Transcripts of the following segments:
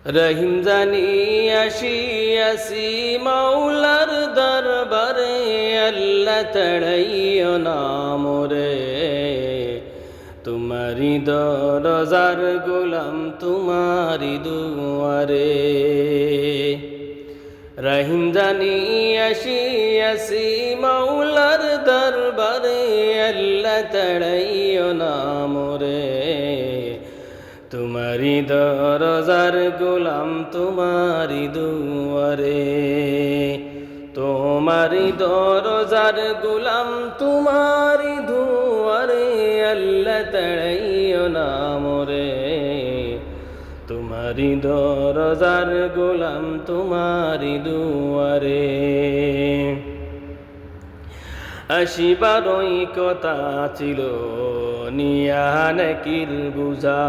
রহিম জানি আসিয়াছি মাওলার দরবারে, আল্লাহ তড়াইও না মোরে। তোমারি দরজার গোলাম তোমারি দুয়ারে। রহিম জানি আসিয়াছি মাওলার দরবারে, আল্লাহ তড়াইও না মোরে। তোমারি দরজার গোলাম তোমারি দুয়ারে। তোমারি দরজার গোলাম তোমারি দুয়ারে, আল্লাহ তড়াইও না মোরে। তোমারি দরজার গোলাম তোমারি দুয়ারে। আসিবারই কথা ছিল নিয়া নাকির বুঝা,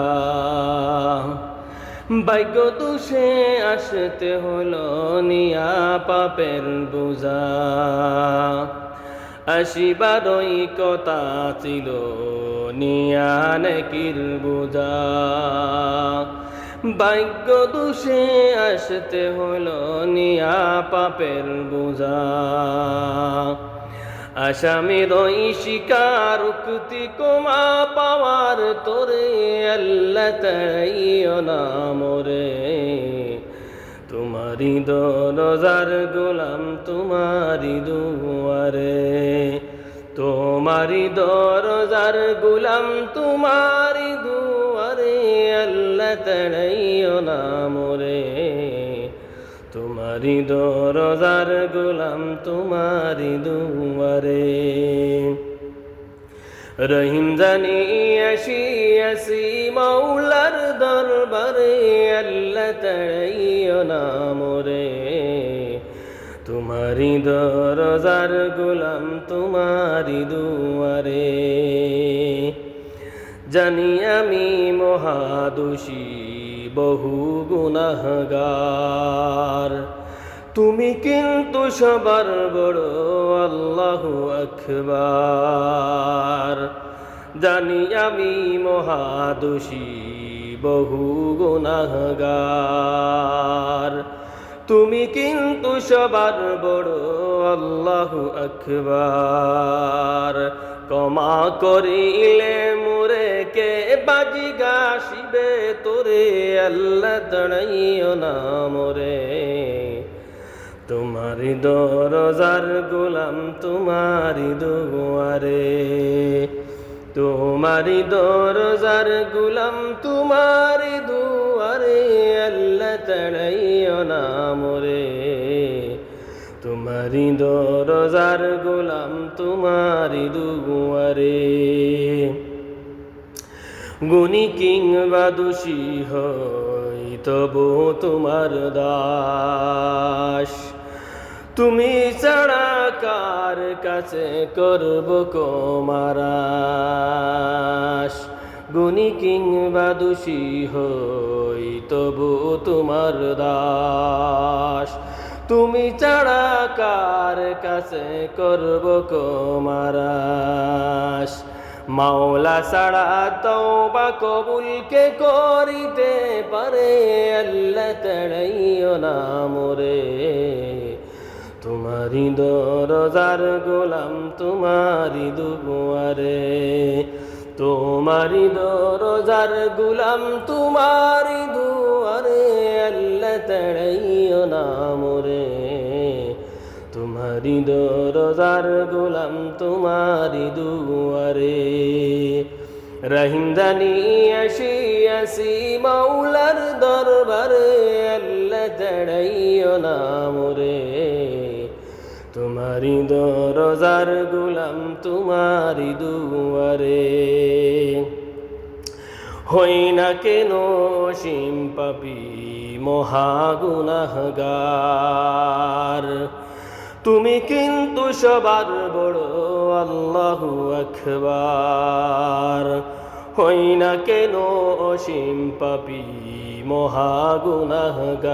ভাগ্য দোষে আসতে হলো নিয়া পাপের বুঝা। আসিবারই কথা ছিল নিয়া নাকির বুঝা, ভাগ্য দোষে আসতে হলো নিয়া পাপের বুঝা। আসামির ওই শিকার উক্তি কমা পাওয়ার তোরে, আল্লাহ তড়াইও না মোরে। তোমারি দরজার গোলাম তোমারি দুয়ারে। তোমারি দরজার গোলাম তোমারি দুয়ারে, আল্লাহ তড়াইও না মোরে। তোমারি দরজার গোলাম তোমারি দুয়ারে। রহিম জানি আসিয়াছি মাওলার দরবারে, আল্লাহ তড়াইও না মোরে। তোমারি দরজার গোলাম তোমারি দুয়ারে। জানি আমি মহাদোষী বহু গুনাহগার, তুমি কিন্তু সবার বড় আল্লাহু আকবার। জানি আমি মহাদোষী বহু গুনাহগার, তুমি কিন্তু সবার বড় আল্লাহু আকবার। ক্ষমা করিলে মোরে কে বাজি গাসিবে তোরে, আল্লাহ তড়াইও না মোরে। তোমারি দরজার গোলাম তোমারি দুয়ারে। তোমারি দরজার গোলাম তোমারি দুয়ারে, আল্লাহ তড়াইও না মোরে। তোমারি দরজার গোলাম তোমারি দুয়ারে। গুণী কিংবা দোষী হই তবু তোমার দাস, তুমি ছাড়া কার কাছে করব কোমারাস। গুণী কিংবা দোষী হই তবু তোমার দাস, তুমি ছাড়া কার কাছে করব কোমারাস। মাওলা ছাড়া তওবা কবুল কে করিতে পারে, আল্লাহ তড়াইও না মোরে। তোমারি দরজার গোলাম তোমারি দুয়ারে। তোমারি দরজার গোলাম তোমারি দুয়ারে, আল্লাহ তড়াইও না মোরে। তোমারি দরজার গোলাম তোমারি দুয়ারে। রহিম জানি আসিয়াছি মাওলার দরবারে, আল্লাহ তড়াইও না মোরে। তোমারি দরজার গোলাম তোমারি দুয়ারে। হই না কেন অসীম পাপী মহাগুনাহগার, তুমি কিন্তু সবার বড় আল্লাহু আকবার। হই না কেন অসীম পাপী মহাগুনাহগার,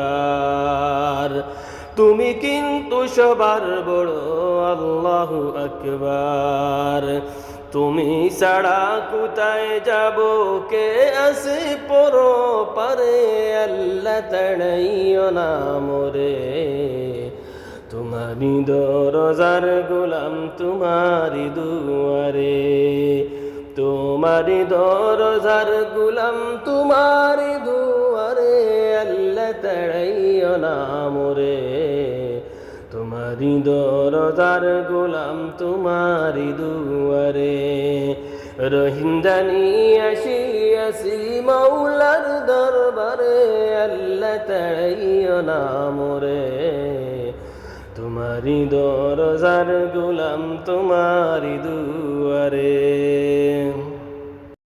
তুমি কিন্তু সবার বড় আল্লাহু আকবার। তুমি ছাড়া কোথায় যাব, কে আছে পরো পারে, আল্লাহ তাড়াইও না মোরে। তোমারি দরজার গোলাম তোমারি দুয়ারে, তোমারি দরজার গোলাম তোমারি দুয়ারে, আল্লাহ তাড়াইও না মোরে। তোমারি দরজার গোলাম তোমারি দুয়ারে, রহিন্দানি আসি মাওলার দরবারে, আল্লাহ তাড়াইও না মোরে। তোমারি দরজার গোলাম তোমারি দুয়ারে।